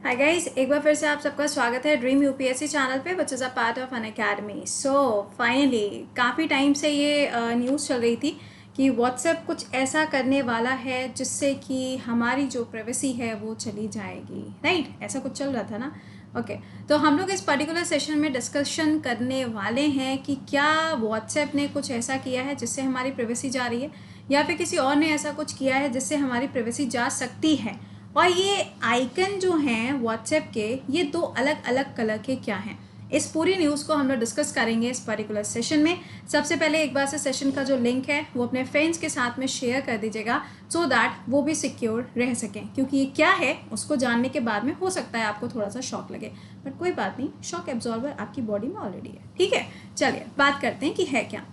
Hi guys, एक बार फिर से आप सबका स्वागत है ड्रीम यूपीएससी चैनल पे which is a part of an academy. So finally काफ़ी टाइम से ये न्यूज़ चल रही थी कि व्हाट्सएप कुछ ऐसा करने वाला है जिससे कि हमारी जो प्राइवेसी है वो चली जाएगी। राइट, ऐसा कुछ चल रहा था ना। ओके, तो हम लोग इस पर्टिकुलर सेशन में डिस्कशन करने वाले हैं कि क्या व्हाट्सएप ने कुछ ऐसा किया है जिससे हमारी प्राइवेसी जा रही है, या फिर किसी और ने ऐसा कुछ किया है जिससे हमारी प्राइवेसी जा सकती है। और ये आइकन जो हैं व्हाट्सएप के, ये दो अलग अलग कलर के क्या हैं, इस पूरी न्यूज़ को हम लोग डिस्कस करेंगे इस पर्टिकुलर सेशन में। सबसे पहले एक बार से सेशन का जो लिंक है वो अपने फ्रेंड्स के साथ में शेयर कर दीजिएगा सो दैट वो भी सिक्योर रह सकें, क्योंकि ये क्या है उसको जानने के बाद में हो सकता है आपको थोड़ा सा शॉक लगे, बट कोई बात नहीं, शॉक एब्जॉर्बर आपकी बॉडी में ऑलरेडी है। ठीक है, चलिए बात करते हैं कि है क्या।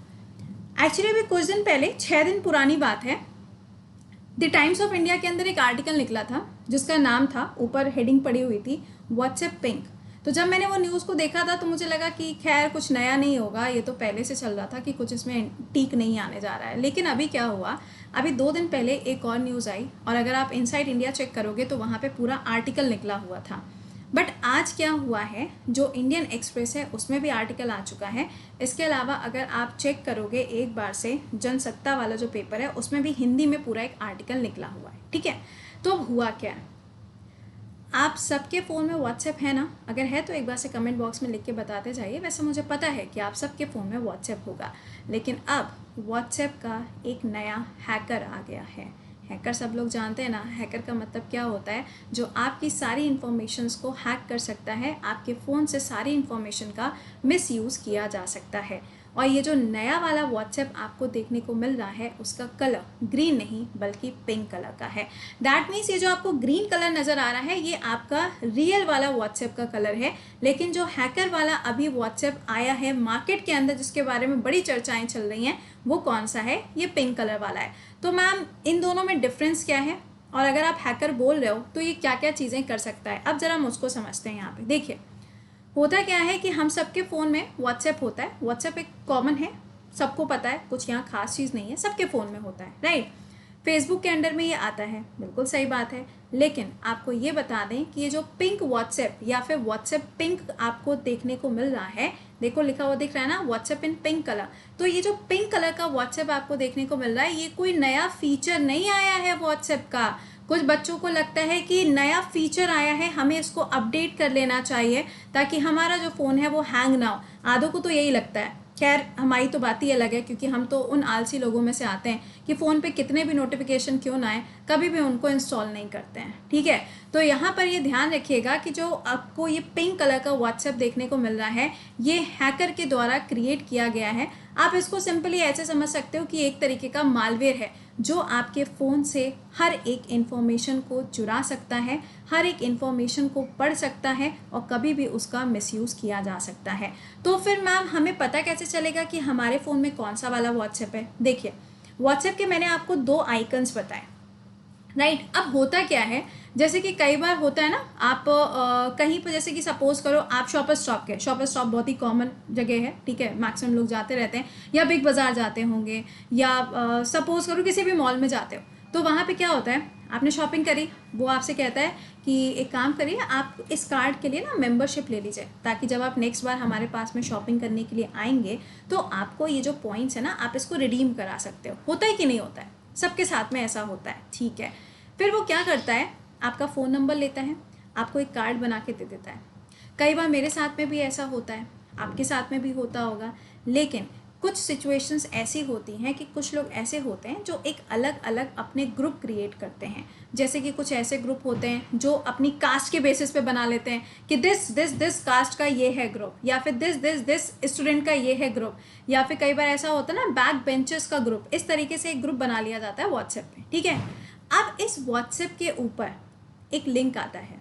एक्चुअली अभी कुछ दिन पहले, 6 दिन पुरानी बात है, द टाइम्स ऑफ इंडिया के अंदर एक आर्टिकल निकला था जिसका नाम था, ऊपर हेडिंग पड़ी हुई थी व्हाट्सएप पिंक। तो जब मैंने वो न्यूज़ को देखा था तो मुझे लगा कि खैर कुछ नया नहीं होगा, ये तो पहले से चल रहा था कि कुछ इसमें टीक नहीं आने जा रहा है। लेकिन अभी क्या हुआ, अभी 2 दिन पहले एक और न्यूज़ आई, और अगर आप इनसाइड इंडिया चेक करोगे तो वहाँ पे पूरा आर्टिकल निकला हुआ था। बट आज क्या हुआ है, जो इंडियन एक्सप्रेस है उसमें भी आर्टिकल आ चुका है। इसके अलावा अगर आप चेक करोगे एक बार से, जनसत्ता वाला जो पेपर है उसमें भी हिंदी में पूरा एक आर्टिकल निकला हुआ है। ठीक है, तो अब हुआ क्या है, आप सबके फ़ोन में व्हाट्सएप है ना? अगर है तो एक बार से कमेंट बॉक्स में लिख के बताते जाइए। वैसे मुझे पता है कि आप सबके फ़ोन में व्हाट्सएप होगा, लेकिन अब व्हाट्सएप का एक नया हैकर आ गया है। हैकर सब लोग जानते हैं ना, हैकर का मतलब क्या होता है, जो आपकी सारी इन्फॉर्मेशंस को हैक कर सकता है, आपके फ़ोन से सारी इन्फॉर्मेशन का मिसयूज़ किया जा सकता है। और ये जो नया वाला व्हाट्सएप आपको देखने को मिल रहा है उसका कलर ग्रीन नहीं बल्कि पिंक कलर का है। दैट मीन्स ये जो आपको ग्रीन कलर नज़र आ रहा है ये आपका रियल वाला व्हाट्सएप का कलर है, लेकिन जो हैकर वाला अभी व्हाट्सएप आया है मार्केट के अंदर जिसके बारे में बड़ी चर्चाएं चल रही हैं, वो कौन सा है, ये पिंक कलर वाला है। तो मैम इन दोनों में डिफरेंस क्या है, और अगर आप हैकर बोल रहे हो तो ये क्या क्या चीज़ें कर सकता है, अब ज़रा हम उसको समझते हैं। यहाँ पे देखिए, होता क्या है कि हम सबके फ़ोन में व्हाट्सएप होता है। व्हाट्सएप एक कॉमन है, सबको पता है, कुछ यहाँ खास चीज़ नहीं है, सबके फ़ोन में होता है। राइट, फेसबुक के अंडर में ये आता है, बिल्कुल सही बात है। लेकिन आपको ये बता दें कि ये जो पिंक व्हाट्सएप या फिर व्हाट्सएप पिंक आपको देखने को मिल रहा है, देखो लिखा हुआ दिख रहा है ना, व्हाट्सएप इन पिंक कलर। तो ये जो पिंक कलर का व्हाट्सएप आपको देखने को मिल रहा है, ये कोई नया फीचर नहीं आया है व्हाट्सएप का। कुछ बच्चों को लगता है कि नया फीचर आया है, हमें इसको अपडेट कर लेना चाहिए ताकि हमारा जो फ़ोन है वो हैंग ना हो। आधों को तो यही लगता है। खैर हमारी तो बात ही अलग है, क्योंकि हम तो उन आलसी लोगों में से आते हैं कि फ़ोन पे कितने भी नोटिफिकेशन क्यों ना आए, कभी भी उनको इंस्टॉल नहीं करते हैं। ठीक है, तो यहाँ पर ये ध्यान रखिएगा कि जो आपको ये पिंक कलर का व्हाट्सएप देखने को मिल रहा है, ये हैकर के द्वारा क्रिएट किया गया है। आप इसको सिंपली ऐसे समझ सकते हो कि एक तरीके का मालवेयर है जो आपके फ़ोन से हर एक इन्फॉर्मेशन को चुरा सकता है, हर एक इन्फॉर्मेशन को पढ़ सकता है और कभी भी उसका मिसयूज़ किया जा सकता है। तो फिर मैम हमें पता कैसे चलेगा कि हमारे फ़ोन में कौन सा वाला व्हाट्सएप है? देखिए, व्हाट्सएप के मैंने आपको 2 आइकन्स बताए। राइट, अब होता क्या है, जैसे कि कई बार होता है ना, आप कहीं पर, जैसे कि सपोज करो आप शॉपर स्टॉप के, शॉपर स्टॉप बहुत ही कॉमन जगह है, ठीक है, मैक्सिमम लोग जाते रहते हैं, या बिग बाज़ार जाते होंगे, या सपोज करो किसी भी मॉल में जाते हो, तो वहाँ पे क्या होता है, आपने शॉपिंग करी, वो आपसे कहता है कि एक काम करिए, आप इस कार्ड के लिए ना मेंबरशिप ले लीजिए, ताकि जब आप नेक्स्ट बार हमारे पास में शॉपिंग करने के लिए आएंगे तो आपको ये जो पॉइंट्स है ना, आप इसको रिडीम करा सकते हो। होता है कि नहीं होता है? सबके साथ में ऐसा होता है। ठीक है, फिर वो क्या करता है, आपका फ़ोन नंबर लेता है, आपको एक कार्ड बना के दे देता है। कई बार मेरे साथ में भी ऐसा होता है, आपके साथ में भी होता होगा। लेकिन कुछ सिचुएशंस ऐसी होती हैं कि कुछ लोग ऐसे होते हैं जो एक अलग अलग अपने ग्रुप क्रिएट करते हैं। जैसे कि कुछ ऐसे ग्रुप होते हैं जो अपनी कास्ट के बेसिस पे बना लेते हैं कि दिस कास्ट का ये है ग्रुप, या फिर दिस स्टूडेंट का ये है ग्रुप, या फिर कई बार ऐसा होता है ना, बैक बेंचर्स का ग्रुप। इस तरीके से एक ग्रुप बना लिया जाता है व्हाट्सएप पे। ठीक है, अब इस व्हाट्सएप के ऊपर एक लिंक आता है,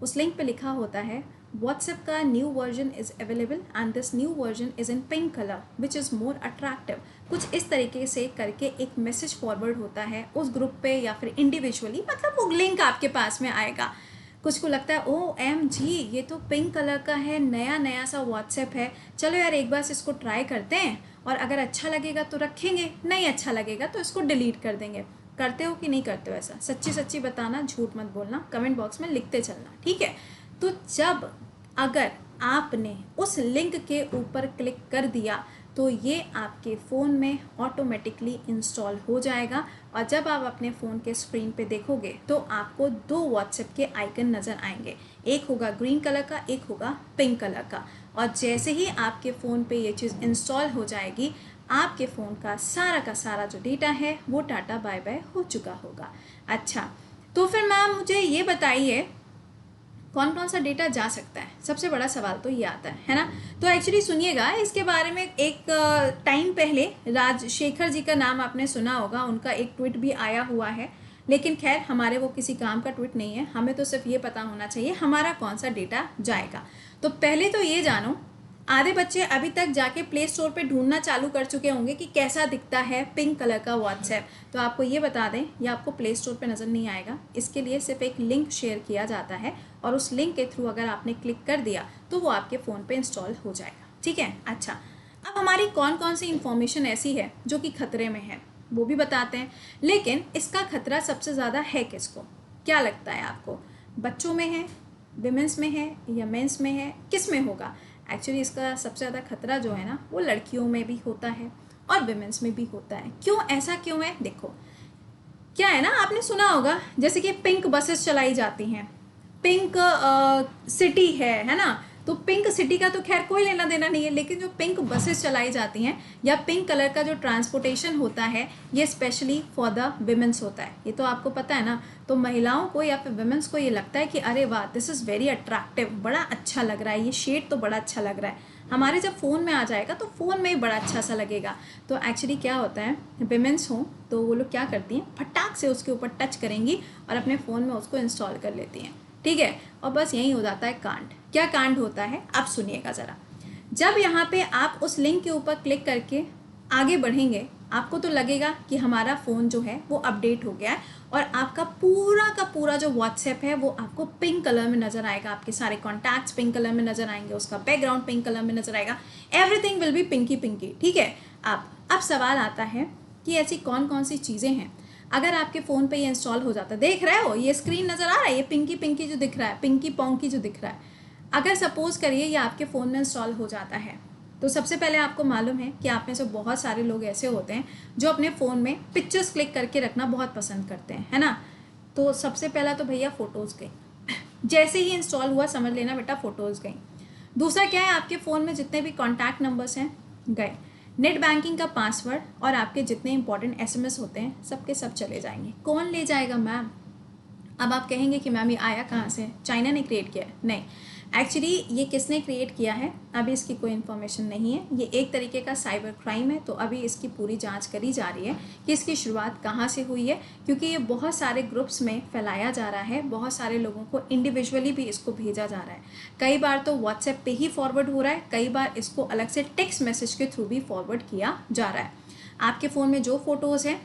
उस लिंक पे लिखा होता है व्हाट्सएप का new version is available and this new version is in pink colour which is more attractive. कुछ इस तरीके से करके एक मैसेज फॉरवर्ड होता है उस ग्रुप पे या फिर इंडिविजुअली, मतलब वो लिंक आपके पास में आएगा। कुछ को लगता है OMG ये तो पिंक कलर का है, नया नया सा व्हाट्सएप है, चलो यार एक बार से इसको ट्राई करते हैं, और अगर अच्छा लगेगा तो रखेंगे, नहीं अच्छा लगेगा तो इसको डिलीट कर देंगे। करते हो कि नहीं करते हो ऐसा? सच्ची सच्ची बताना, झूठ मत बोलना, कमेंट बॉक्स में लिखते चलना, ठीक है? तो जब अगर आपने उस लिंक के ऊपर क्लिक कर दिया तो ये आपके फ़ोन में ऑटोमेटिकली इंस्टॉल हो जाएगा, और जब आप अपने फ़ोन के स्क्रीन पे देखोगे तो आपको 2 व्हाट्सएप के आइकन नज़र आएंगे। एक होगा ग्रीन कलर का, एक होगा पिंक कलर का। और जैसे ही आपके फ़ोन पे ये चीज़ इंस्टॉल हो जाएगी, आपके फ़ोन का सारा जो डेटा है वो टाटा बाय बाय हो चुका होगा। अच्छा, तो फिर मैम मुझे ये बताइए कौन कौन सा डेटा जा सकता है? सबसे बड़ा सवाल तो ये आता है ना? तो एक्चुअली सुनिएगा, इसके बारे में एक टाइम पहले राजशेखर जी का नाम आपने सुना होगा, उनका एक ट्वीट भी आया हुआ है, लेकिन खैर हमारे वो किसी काम का ट्वीट नहीं है, हमें तो सिर्फ ये पता होना चाहिए हमारा कौन सा डेटा जाएगा। तो पहले तो ये जानो, आधे बच्चे अभी तक जाके प्ले स्टोर पे ढूंढना चालू कर चुके होंगे कि कैसा दिखता है पिंक कलर का व्हाट्सएप। तो आपको ये बता दें, ये आपको प्ले स्टोर पे नज़र नहीं आएगा। इसके लिए सिर्फ एक लिंक शेयर किया जाता है, और उस लिंक के थ्रू अगर आपने क्लिक कर दिया तो वो आपके फ़ोन पे इंस्टॉल हो जाएगा, ठीक है? अच्छा, अब हमारी कौन कौन सी इन्फॉर्मेशन ऐसी है जो कि खतरे में है वो भी बताते हैं। लेकिन इसका खतरा सबसे ज़्यादा है किसको? क्या लगता है आपको? बच्चों में है, विमेंस में है, या मेंस में है? किस में होगा? एक्चुअली इसका सबसे ज़्यादा खतरा जो है ना, वो लड़कियों में भी होता है और विमेंस में भी होता है। क्यों? ऐसा क्यों है? देखो, क्या है ना, आपने सुना होगा जैसे कि पिंक बसेस चलाई जाती हैं, पिंक सिटी है ना? तो पिंक सिटी का तो खैर कोई लेना देना नहीं है, लेकिन जो पिंक बसेस चलाई जाती हैं या पिंक कलर का जो ट्रांसपोर्टेशन होता है, ये स्पेशली फॉर द विमेंस होता है। ये तो आपको पता है ना? तो महिलाओं को या फिर विमेंस को ये लगता है कि अरे वाह, दिस इज़ वेरी अट्रैक्टिव, बड़ा अच्छा लग रहा है, ये शेड तो बड़ा अच्छा लग रहा है, हमारे जब फ़ोन में आ जाएगा तो फ़ोन में ही बड़ा अच्छा सा लगेगा। तो एक्चुअली क्या होता है, विमेंस हों तो वो लोग क्या करती हैं, फटाक से उसके ऊपर टच करेंगी और अपने फ़ोन में उसको इंस्टॉल कर लेती हैं, ठीक है? और बस यही हो जाता है कांड। क्या कांड होता है आप सुनिएगा ज़रा। जब यहाँ पे आप उस लिंक के ऊपर क्लिक करके आगे बढ़ेंगे, आपको तो लगेगा कि हमारा फ़ोन जो है वो अपडेट हो गया है, और आपका पूरा का पूरा जो व्हाट्सएप है वो आपको पिंक कलर में नज़र आएगा, आपके सारे कॉन्टैक्ट्स पिंक कलर में नज़र आएंगे, उसका बैकग्राउंड पिंक कलर में नज़र आएगा, everything will be pinky pinky, ठीक है? अब सवाल आता है कि ऐसी कौन कौन सी चीज़ें हैं अगर आपके फ़ोन पे ये इंस्टॉल हो जाता है। देख रहे हो ये स्क्रीन नज़र आ रहा है, ये पिंकी पिंकी जो दिख रहा है, पिंकी पोंकी जो दिख रहा है, अगर सपोज़ करिए ये आपके फ़ोन में इंस्टॉल हो जाता है, तो सबसे पहले आपको मालूम है कि आप में से बहुत सारे लोग ऐसे होते हैं जो अपने फ़ोन में पिक्चर्स क्लिक करके रखना बहुत पसंद करते हैं, है ना? तो सबसे पहला तो भैया फ़ोटोज़ गई, जैसे ही इंस्टॉल हुआ समझ लेना बेटा फ़ोटोज़ गई। दूसरा क्या है, आपके फ़ोन में जितने भी कॉन्टैक्ट नंबर्स हैं गए, नेट बैंकिंग का पासवर्ड और आपके जितने इंपॉर्टेंट एसएमएस होते हैं सबके सब चले जाएंगे। कौन ले जाएगा मैम? अब आप कहेंगे कि मैम ये आया कहाँ से, चाइना ने क्रिएट किया है? नहीं, एक्चुअली ये किसने क्रिएट किया है अभी इसकी कोई इन्फॉर्मेशन नहीं है। ये एक तरीके का साइबर क्राइम है, तो अभी इसकी पूरी जांच करी जा रही है कि इसकी शुरुआत कहाँ से हुई है, क्योंकि ये बहुत सारे ग्रुप्स में फैलाया जा रहा है, बहुत सारे लोगों को इंडिविजुअली भी इसको भेजा जा रहा है। कई बार तो व्हाट्सएप पे ही फॉरवर्ड हो रहा है, कई बार इसको अलग से टेक्स्ट मैसेज के थ्रू भी फॉरवर्ड किया जा रहा है। आपके फ़ोन में जो फ़ोटोज़ हैं,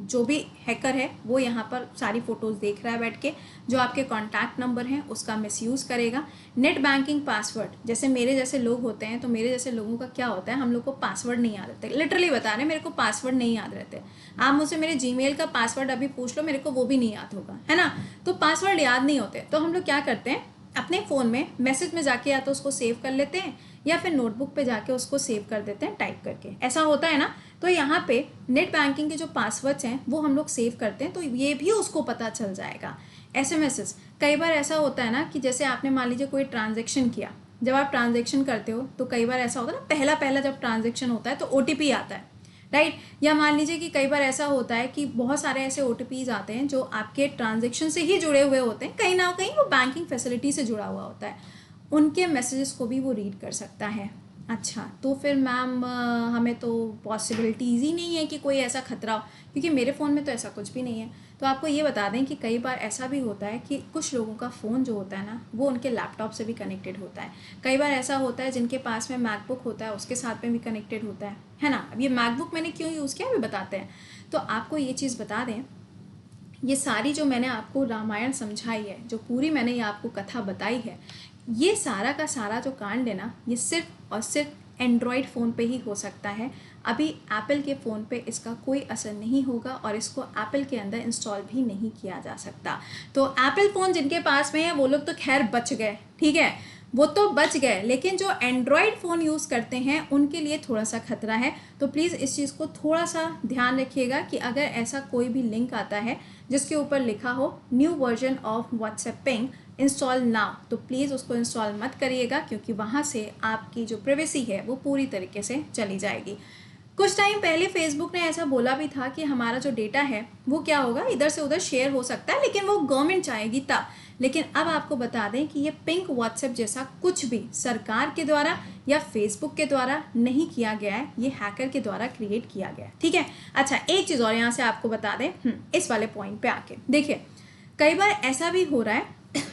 जो भी हैकर है वो यहाँ पर सारी फ़ोटोज़ देख रहा है बैठ के, जो आपके कॉन्टैक्ट नंबर हैं उसका मिसयूज़ करेगा। नेट बैंकिंग पासवर्ड, जैसे मेरे जैसे लोग होते हैं, तो मेरे जैसे लोगों का क्या होता है, हम लोग को पासवर्ड नहीं याद रहते, लिटरली बता रहे हैं, मेरे को पासवर्ड नहीं याद रहते। आप मुझसे मेरे जीमेल का पासवर्ड अभी पूछ लो, मेरे को वो भी नहीं याद होगा, है ना? तो पासवर्ड याद नहीं होते, तो हम लोग क्या करते हैं, अपने फ़ोन में मैसेज में जाके या तो उसको सेव कर लेते हैं या फिर नोटबुक पे जाके उसको सेव कर देते हैं टाइप करके, ऐसा होता है ना? तो यहाँ पे नेट बैंकिंग के जो पासवर्ड्स हैं वो हम लोग सेव करते हैं, तो ये भी उसको पता चल जाएगा। एसएमएस, कई बार ऐसा होता है ना कि जैसे आपने मान लीजिए कोई ट्रांजेक्शन किया, जब आप ट्रांजेक्शन करते हो तो कई बार ऐसा होता है ना, पहला जब ट्रांजेक्शन होता है तो ओटीपी आता है, राइट? या मान लीजिए कि कई बार ऐसा होता है कि बहुत सारे ऐसे ओटीपीज आते हैं जो आपके ट्रांजेक्शन से ही जुड़े हुए होते हैं, कहीं ना कहीं वो बैंकिंग फैसिलिटी से जुड़ा हुआ होता है, उनके मैसेजेस को भी वो रीड कर सकता है। अच्छा, तो फिर मैम हमें तो पॉसिबिलिटीज़ ही नहीं है कि कोई ऐसा खतरा हो, क्योंकि मेरे फ़ोन में तो ऐसा कुछ भी नहीं है। तो आपको ये बता दें कि कई बार ऐसा भी होता है कि कुछ लोगों का फ़ोन जो होता है ना वो उनके लैपटॉप से भी कनेक्टेड होता है। कई बार ऐसा होता है जिनके पास में मैकबुक होता है उसके साथ में भी कनेक्टेड होता है ना? अब ये मैकबुक मैंने क्यों यूज़ किया अभी बताते हैं। तो आपको ये चीज़ बता दें, ये सारी जो मैंने आपको रामायण समझाई है, जो पूरी मैंने ये आपको कथा बताई है, ये सारा का सारा जो कांड है ना, ये सिर्फ और सिर्फ एंड्रॉयड फ़ोन पे ही हो सकता है। अभी एप्पल के फ़ोन पे इसका कोई असर नहीं होगा और इसको एप्पल के अंदर इंस्टॉल भी नहीं किया जा सकता। तो एप्पल फ़ोन जिनके पास में है वो लोग तो खैर बच गए, ठीक है, वो तो बच गए, लेकिन जो एंड्रॉयड फ़ोन यूज़ करते हैं उनके लिए थोड़ा सा खतरा है। तो प्लीज़ इस चीज़ को थोड़ा सा ध्यान रखिएगा कि अगर ऐसा कोई भी लिंक आता है जिसके ऊपर लिखा हो new version of WhatsApp ping install now, तो प्लीज़ उसको इंस्टॉल मत करिएगा, क्योंकि वहाँ से आपकी जो प्राइवेसी है वो पूरी तरीके से चली जाएगी। कुछ टाइम पहले फेसबुक ने ऐसा बोला भी था कि हमारा जो डेटा है वो क्या होगा, इधर से उधर शेयर हो सकता है, लेकिन वो गवर्नमेंट चाहेगी तब। लेकिन अब आपको बता दें कि ये पिंक व्हाट्सएप जैसा कुछ भी सरकार के द्वारा या फेसबुक के द्वारा नहीं किया गया है, ये हैकर के द्वारा क्रिएट किया गया है, ठीक है। अच्छा, एक चीज़ और यहाँ से आपको बता दें, इस वाले पॉइंट पे आके देखिए, कई बार ऐसा भी हो रहा है,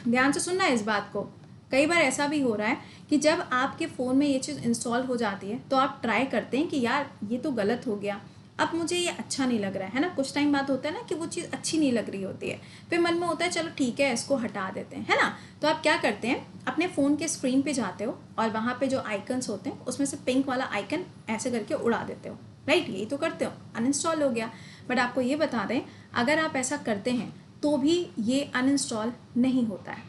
ध्यान से सुनना है इस बात को, कई बार ऐसा भी हो रहा है कि जब आपके फ़ोन में ये चीज़ इंस्टॉल हो जाती है तो आप ट्राई करते हैं कि यार ये तो गलत हो गया, अब मुझे ये अच्छा नहीं लग रहा है ना, कुछ टाइम बाद होता है ना कि वो चीज़ अच्छी नहीं लग रही होती है, फिर मन में होता है चलो ठीक है इसको हटा देते हैं, है ना। तो आप क्या करते हैं, अपने फ़ोन के स्क्रीन पे जाते हो और वहाँ पे जो आइकन्स होते हैं उसमें से पिंक वाला आइकन ऐसे करके उड़ा देते हो, राइट, यही तो करते हो, अनइंस्टॉल हो गया। बट आपको ये बता दें, अगर आप ऐसा करते हैं तो भी ये अनइंस्टॉल नहीं होता है।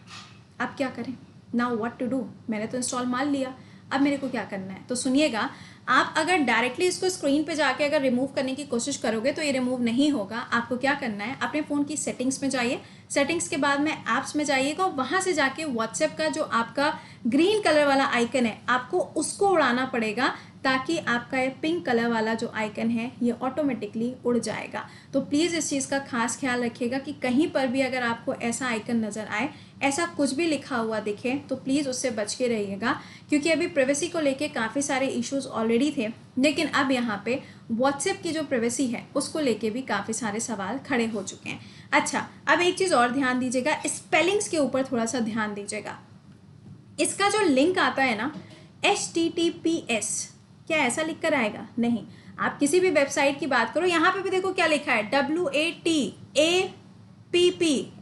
अब क्या करें, नाउ व्हाट टू डू, मैंने तो इंस्टॉल मान लिया, अब मेरे को क्या करना है। तो सुनिएगा, आप अगर डायरेक्टली इसको स्क्रीन पे जाके अगर रिमूव करने की कोशिश करोगे तो ये रिमूव नहीं होगा। आपको क्या करना है, अपने फ़ोन की सेटिंग्स में जाइए, सेटिंग्स के बाद में ऐप्स में जाइएगा और वहाँ से जाके व्हाट्सएप का जो आपका ग्रीन कलर वाला आइकन है आपको उसको उड़ाना पड़ेगा, ताकि आपका ये पिंक कलर वाला जो आइकन है ये ऑटोमेटिकली उड़ जाएगा। तो प्लीज़ इस चीज़ का खास ख्याल रखिएगा कि कहीं पर भी अगर आपको ऐसा आइकन नज़र आए, ऐसा कुछ भी लिखा हुआ दिखे, तो प्लीज़ उससे बच के रहिएगा, क्योंकि अभी प्राइवेसी को लेके काफ़ी सारे इश्यूज ऑलरेडी थे, लेकिन अब यहाँ पे व्हाट्सएप की जो प्राइवेसी है उसको लेके भी काफ़ी सारे सवाल खड़े हो चुके हैं। अच्छा, अब एक चीज़ और ध्यान दीजिएगा, स्पेलिंग्स के ऊपर थोड़ा सा ध्यान दीजिएगा। इसका जो लिंक आता है ना, HTTPS, क्या ऐसा लिख कर आएगा? नहीं, आप किसी भी वेबसाइट की बात करो, यहाँ पे भी देखो क्या लिखा है, WATAPP,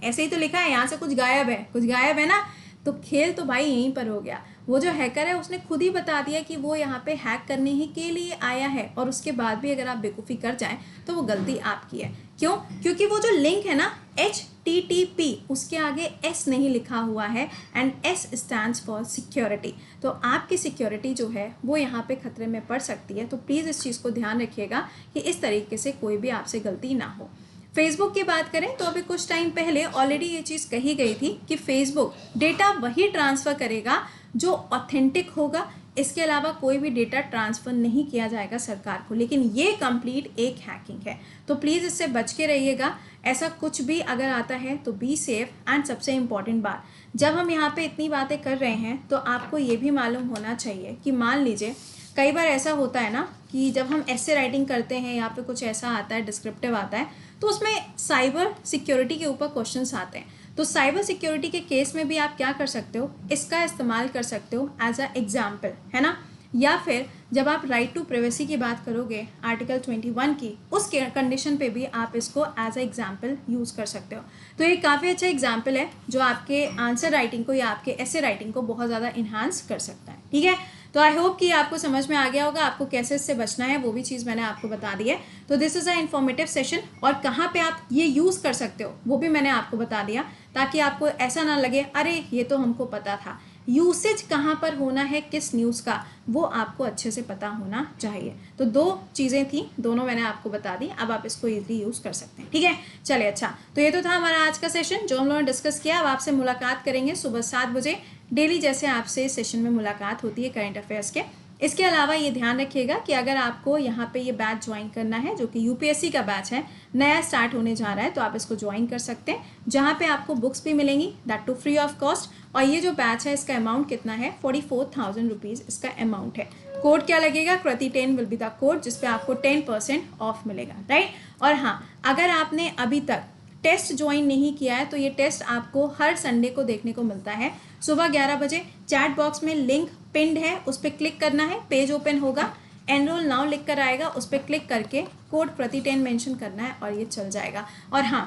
ऐसे ही तो लिखा है, यहाँ से कुछ गायब है, कुछ गायब है ना। तो खेल तो भाई यहीं पर हो गया। वो जो हैकर है उसने खुद ही बता दिया कि वो यहाँ पे हैक करने ही के लिए आया है, और उसके बाद भी अगर आप बेवकूफ़ी कर जाएं तो वो गलती आपकी है। क्यों? क्योंकि वो जो लिंक है ना HTTP, उसके आगे S नहीं लिखा हुआ है, and S stands for security. तो आपकी सिक्योरिटी जो है वो यहाँ पे खतरे में पड़ सकती है। तो प्लीज़ इस चीज़ को ध्यान रखिएगा कि इस तरीके से कोई भी आपसे गलती ना हो। फेसबुक की बात करें तो अभी कुछ टाइम पहले ऑलरेडी ये चीज़ कही गई थी कि फेसबुक डेटा वही ट्रांसफ़र करेगा जो ऑथेंटिक होगा, इसके अलावा कोई भी डेटा ट्रांसफ़र नहीं किया जाएगा सरकार को। लेकिन ये कंप्लीट एक हैकिंग है, तो प्लीज़ इससे बच के रहिएगा। ऐसा कुछ भी अगर आता है तो बी सेफ। एंड सबसे इम्पॉर्टेंट बात, जब हम यहाँ पे इतनी बातें कर रहे हैं तो आपको ये भी मालूम होना चाहिए कि मान लीजिए कई बार ऐसा होता है ना कि जब हम ऐसे राइटिंग करते हैं या फिर कुछ ऐसा आता है, डिस्क्रिप्टिव आता है, तो उसमें साइबर सिक्योरिटी के ऊपर क्वेश्चंस आते हैं। तो साइबर सिक्योरिटी के केस में भी आप क्या कर सकते हो, इसका इस्तेमाल कर सकते हो एज अ एग्जाम्पल, है ना। या फिर जब आप राइट टू प्राइवेसी की बात करोगे आर्टिकल 21 की, उस कंडीशन पे भी आप इसको एज अ एग्जाम्पल यूज़ कर सकते हो। तो ये काफ़ी अच्छा एग्जाम्पल है जो आपके आंसर राइटिंग को या आपके ऐसे राइटिंग को बहुत ज़्यादा इन्हांस कर सकता है, ठीक है। तो आई होप कि आपको समझ में आ गया होगा, आपको कैसे इससे बचना है वो भी चीज़ मैंने आपको बता दी है। तो this is a informative session, और कहाँ पे आप ये यूज़ कर सकते हो वो भी मैंने आपको बता दिया, ताकि आपको ऐसा ना लगे अरे ये तो हमको पता था। यूसेज कहाँ पर होना है किस न्यूज़ का, वो आपको अच्छे से पता होना चाहिए। तो दो चीज़ें थी, दोनों मैंने आपको बता दी, अब आप इसको ईजिली यूज़ कर सकते हैं, ठीक है। चलिए, अच्छा, तो ये तो था हमारा आज का सेशन जो हम लोगों ने डिस्कस किया। अब आपसे मुलाकात करेंगे सुबह 7 बजे डेली, जैसे आपसे सेशन में मुलाकात होती है करंट अफेयर्स के। इसके अलावा ये ध्यान रखिएगा कि अगर आपको यहाँ पे ये बैच ज्वाइन करना है जो कि यूपीएससी का बैच है, नया स्टार्ट होने जा रहा है, तो आप इसको ज्वाइन कर सकते हैं, जहाँ पे आपको बुक्स भी मिलेंगी, that too free of cost. और ये जो बैच है इसका अमाउंट कितना है, 44,000 रुपीज़ इसका अमाउंट है। कोड क्या लगेगा, कृति 10 विल बी द कोड, जिसपे आपको 10% ऑफ मिलेगा, राइट। और हाँ, अगर आपने अभी तक टेस्ट ज्वाइन नहीं किया है तो ये टेस्ट आपको हर संडे को देखने को मिलता है सुबह 11 बजे। चैट बॉक्स में लिंक पिंड है, उस पर क्लिक करना है, पेज ओपन होगा, एनरोल नाउ लिख कर आएगा, उस पर क्लिक करके कोड प्रति 10 मेंशन करना है और ये चल जाएगा। और हाँ,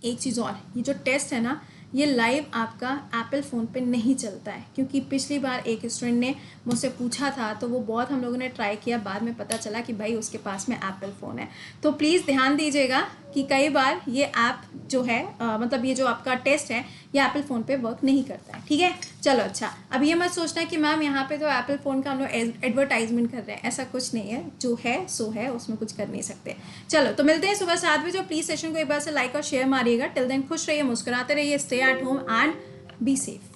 एक चीज़ और, ये जो टेस्ट है ना, ये लाइव आपका एप्पल फ़ोन पे नहीं चलता है, क्योंकि पिछली बार एक स्टूडेंट ने मुझसे पूछा था तो वो बहुत हम लोगों ने ट्राई किया, बाद में पता चला कि भाई उसके पास में एप्पल फ़ोन है। तो प्लीज़ ध्यान दीजिएगा कि कई बार ये ऐप जो है मतलब ये जो आपका टेस्ट है ये एप्पल फ़ोन पे वर्क नहीं करता है, ठीक है। चलो अच्छा, अब ये मत सोचना कि मैम यहाँ पे तो एप्पल फ़ोन का हम लोग एडवर्टाइजमेंट कर रहे हैं, ऐसा कुछ नहीं है, जो है सो है, उसमें कुछ कर नहीं सकते। चलो तो मिलते हैं सुबह 7 बजे। प्लीज़ सेशन को एक बार से लाइक और शेयर मारिएगा। टिल देन खुश रहिए, मुस्कुराते रहिए, stay at home and be safe.